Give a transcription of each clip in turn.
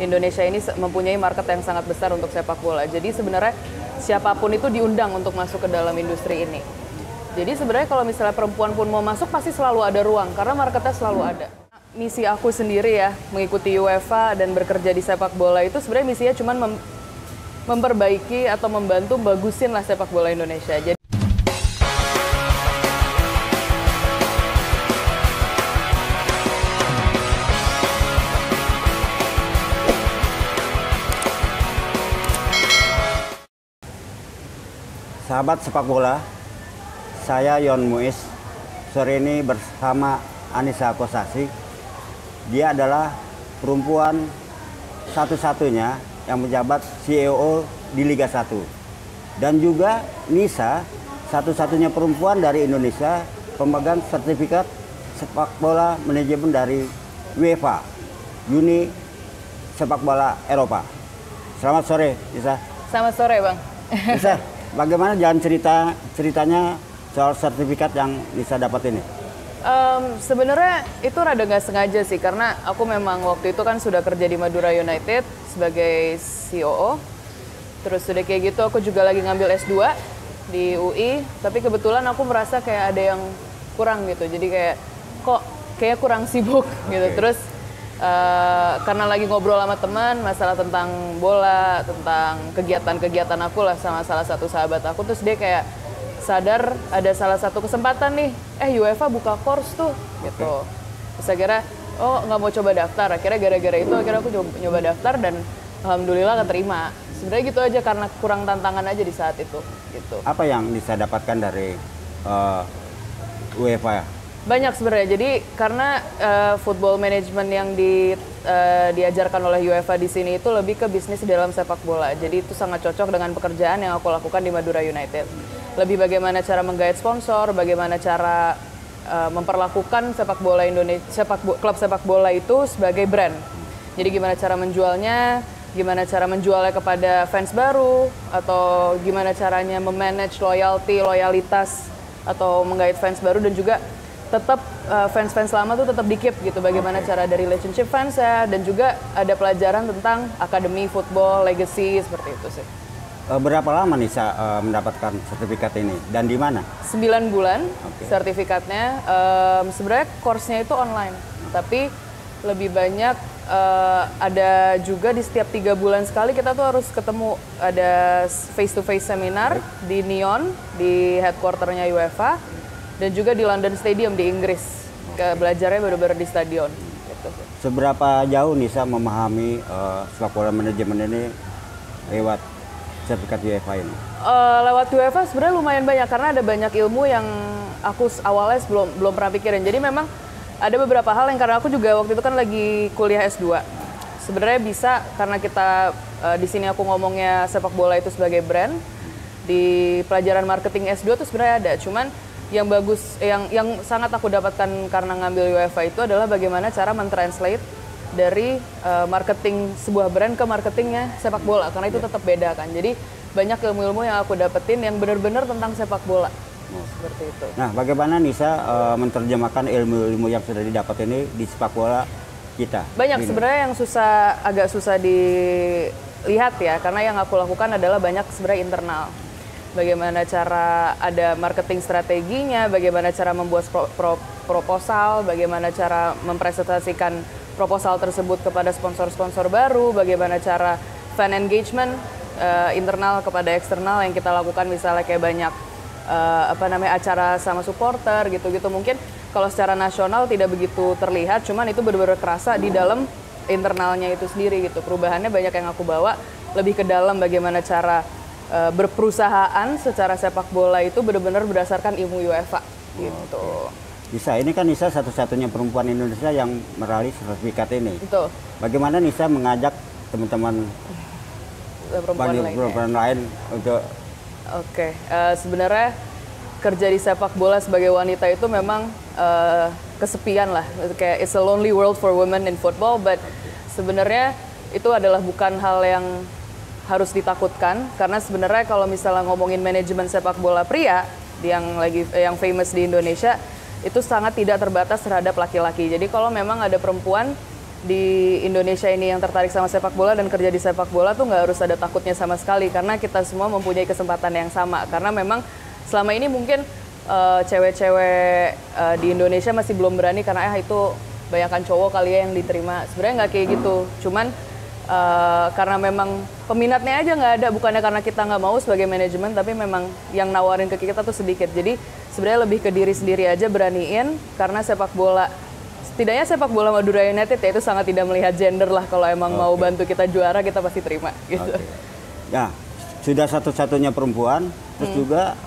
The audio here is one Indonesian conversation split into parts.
Indonesia ini mempunyai market yang sangat besar untuk sepak bola. Jadi sebenarnya siapapun itu diundang untuk masuk ke dalam industri ini. Jadi sebenarnya kalau misalnya perempuan pun mau masuk pasti selalu ada ruang karena marketnya selalu ada. Misi aku sendiri ya mengikuti UEFA dan bekerja di sepak bola itu sebenarnya misinya cuma memperbaiki atau membantu bagusin lah sepak bola Indonesia. Jadi sahabat sepak bola, saya Yon Muiz. Sore ini bersama Anissa Kosasi. Dia adalah perempuan satu-satunya yang menjabat CEO di Liga 1. Dan juga Nisa, satu-satunya perempuan dari Indonesia pemegang sertifikat sepak bola manajemen dari UEFA, Uni Sepak Bola Eropa. Selamat sore, Nisa. selamat sore, Bang. Nisa, bagaimana jalan ceritanya soal sertifikat yang Nisa dapat ini? Sebenarnya itu rada nggak sengaja sih, karena aku memang waktu itu kan sudah kerja di Madura United sebagai COO. Terus sudah kayak gitu aku juga lagi ngambil S2 di UI, tapi kebetulan aku merasa kayak ada yang kurang gitu. Jadi kayak kurang sibuk gitu. Terus karena lagi ngobrol sama teman masalah tentang bola, tentang kegiatan-kegiatan aku lah sama salah satu sahabat aku, terus dia kayak sadar ada salah satu kesempatan nih, UEFA buka course tuh gitu. Terus akhirnya nggak mau coba daftar, akhirnya gara-gara itu akhirnya aku nyoba daftar dan alhamdulillah keterima. Sebenarnya gitu aja, karena kurang tantangan aja di saat itu gitu. Apa yang bisa dapatkan dari UEFA? Banyak sebenarnya. Jadi karena football management yang diajarkan oleh UEFA di sini itu lebih ke bisnis dalam sepak bola. Jadi itu sangat cocok dengan pekerjaan yang aku lakukan di Madura United. Lebih bagaimana cara menggait sponsor, bagaimana cara memperlakukan sepak bola Indonesia, klub sepak bola itu sebagai brand. Jadi gimana cara menjualnya, gimana cara menjualnya kepada fans baru, atau gimana caranya memanage loyalitas atau menggait fans baru, dan juga tetap fans-fans lama tuh tetap di-keep gitu. Bagaimana cara ada relationship fans ya, dan juga ada pelajaran tentang akademi football, legacy, seperti itu sih. Berapa lama Nisa mendapatkan sertifikat ini dan di mana? 9 bulan sertifikatnya. Sebenarnya course-nya itu online, tapi lebih banyak ada juga di setiap 3 bulan sekali kita tuh harus ketemu, ada face-to-face seminar di Nyon, di headquarternya UEFA, dan juga di London Stadium di Inggris. Belajarnya baru-baru di stadion. Gitu. Seberapa jauh Nisa memahami sepak bola manajemen ini lewat sertifikat UEFA ini? Lewat UEFA sebenarnya lumayan banyak, karena ada banyak ilmu yang aku awalnya belum pernah pikirin. Jadi memang ada beberapa hal yang, karena aku juga waktu itu kan lagi kuliah S2. Sebenarnya bisa, karena kita di sini aku ngomongnya sepak bola itu sebagai brand. Di pelajaran marketing S2 tuh sebenarnya ada. Cuman yang bagus, yang sangat aku dapatkan karena ngambil UEFA itu adalah bagaimana cara mentranslate dari marketing sebuah brand ke marketingnya sepak bola, karena itu tetap beda kan. Jadi banyak ilmu-ilmu yang aku dapetin yang benar-benar tentang sepak bola. Seperti itu. Nah, bagaimana Nisa menerjemahkan ilmu-ilmu yang sudah didapat ini di sepak bola kita? Banyak sebenarnya yang agak susah dilihat ya, karena yang aku lakukan adalah banyak sebenarnya internal. Bagaimana cara ada marketing strateginya, bagaimana cara membuat proposal, bagaimana cara mempresentasikan proposal tersebut kepada sponsor-sponsor baru, bagaimana cara fan engagement internal kepada eksternal yang kita lakukan, misalnya kayak banyak acara sama supporter gitu-gitu. Mungkin kalau secara nasional tidak begitu terlihat, cuman itu benar-benar kerasa di dalam internalnya itu sendiri gitu. Perubahannya banyak yang aku bawa lebih ke dalam, bagaimana cara berperusahaan secara sepak bola itu benar-benar berdasarkan ilmu UEFA gitu. Nisa, ini kan Nisa satu-satunya perempuan Indonesia yang meraih sertifikat ini. Betul. Bagaimana Nisa mengajak teman-teman perempuan lain untuk? Sebenarnya kerja di sepak bola sebagai wanita itu memang kesepian lah. Kayak it's a lonely world for women in football, but sebenarnya itu adalah bukan hal yang harus ditakutkan, karena sebenarnya kalau misalnya ngomongin manajemen sepak bola pria yang famous di Indonesia, itu sangat tidak terbatas terhadap laki-laki. Jadi kalau memang ada perempuan di Indonesia ini yang tertarik sama sepak bola dan kerja di sepak bola tuh nggak harus ada takutnya sama sekali karena kita semua mempunyai kesempatan yang sama. Karena memang selama ini mungkin cewek-cewek di Indonesia masih belum berani karena itu banyakkan cowok kali ya yang diterima. Sebenarnya nggak kayak gitu, cuman karena memang peminatnya aja nggak ada, bukannya karena kita nggak mau sebagai manajemen, tapi memang yang nawarin ke kita tuh sedikit. Jadi sebenarnya lebih ke diri sendiri aja, beraniin, karena sepak bola, setidaknya sepak bola Madura United ya itu sangat tidak melihat gender lah. Kalau emang mau bantu kita juara, kita pasti terima gitu. Ya, sudah satu-satunya perempuan, terus juga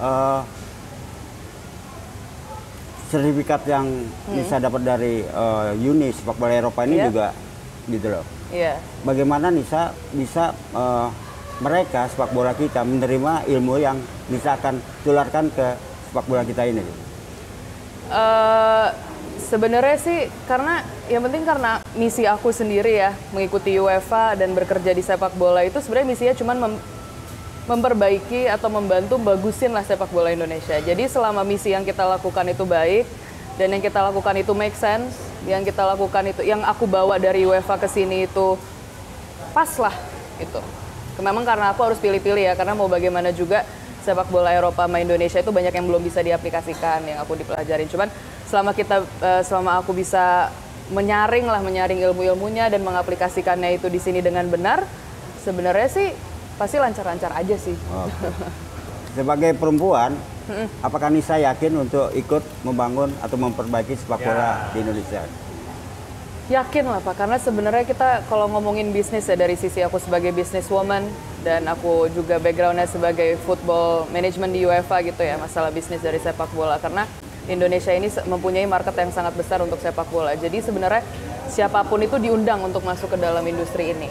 sertifikat yang bisa dapat dari UNI sepak bola Eropa ini juga gitu loh. Bagaimana bisa mereka sepak bola kita menerima ilmu yang bisa akan tularkan ke sepak bola kita ini? Sebenarnya sih karena yang penting karena misi aku sendiri ya mengikuti UEFA dan bekerja di sepak bola itu sebenarnya misinya cuma memperbaiki atau membantu bagusin lah sepak bola Indonesia. Jadi selama misi yang kita lakukan itu baik dan yang kita lakukan itu make sense, yang kita lakukan itu, yang aku bawa dari UEFA ke sini itu pas lah gitu. Memang karena aku harus pilih-pilih ya, karena mau bagaimana juga sepak bola Eropa sama Indonesia itu banyak yang belum bisa diaplikasikan, yang aku dipelajarin. Cuman selama aku bisa menyaring ilmu-ilmunya dan mengaplikasikannya itu di sini dengan benar, sebenarnya sih pasti lancar-lancar aja sih. Sebagai perempuan, apakah Nisa yakin untuk ikut membangun atau memperbaiki sepak bola di Indonesia? Yakin lah Pak, karena sebenarnya kita kalau ngomongin bisnis ya dari sisi aku sebagai businesswoman dan aku juga backgroundnya sebagai football management di UEFA gitu ya, masalah bisnis dari sepak bola. Karena Indonesia ini mempunyai market yang sangat besar untuk sepak bola. Jadi sebenarnya siapapun itu diundang untuk masuk ke dalam industri ini.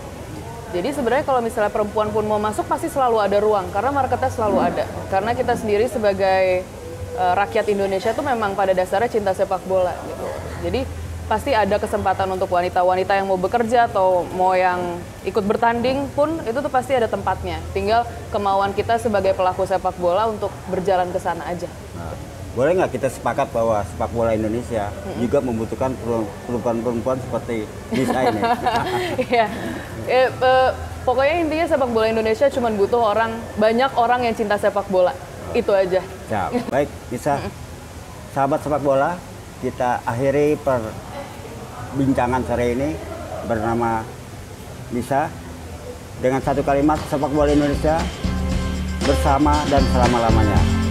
Jadi sebenarnya kalau misalnya perempuan pun mau masuk pasti selalu ada ruang karena marketnya selalu ada. Karena kita sendiri sebagai rakyat Indonesia tuh memang pada dasarnya cinta sepak bola gitu. Jadi pasti ada kesempatan untuk wanita-wanita yang mau bekerja atau mau yang ikut bertanding pun itu tuh pasti ada tempatnya. Tinggal kemauan kita sebagai pelaku sepak bola untuk berjalan ke sana aja. Nah, boleh nggak kita sepakat bahwa sepak bola Indonesia juga membutuhkan perempuan-perempuan seperti Nisa ini? Iya. Pokoknya intinya sepak bola Indonesia cuma butuh banyak orang yang cinta sepak bola. Itu aja. Siap. Baik, Nisa. Sahabat sepak bola, kita akhiri perbincangan sore ini bernama Nisa dengan satu kalimat, sepak bola Indonesia bersama dan selama-lamanya.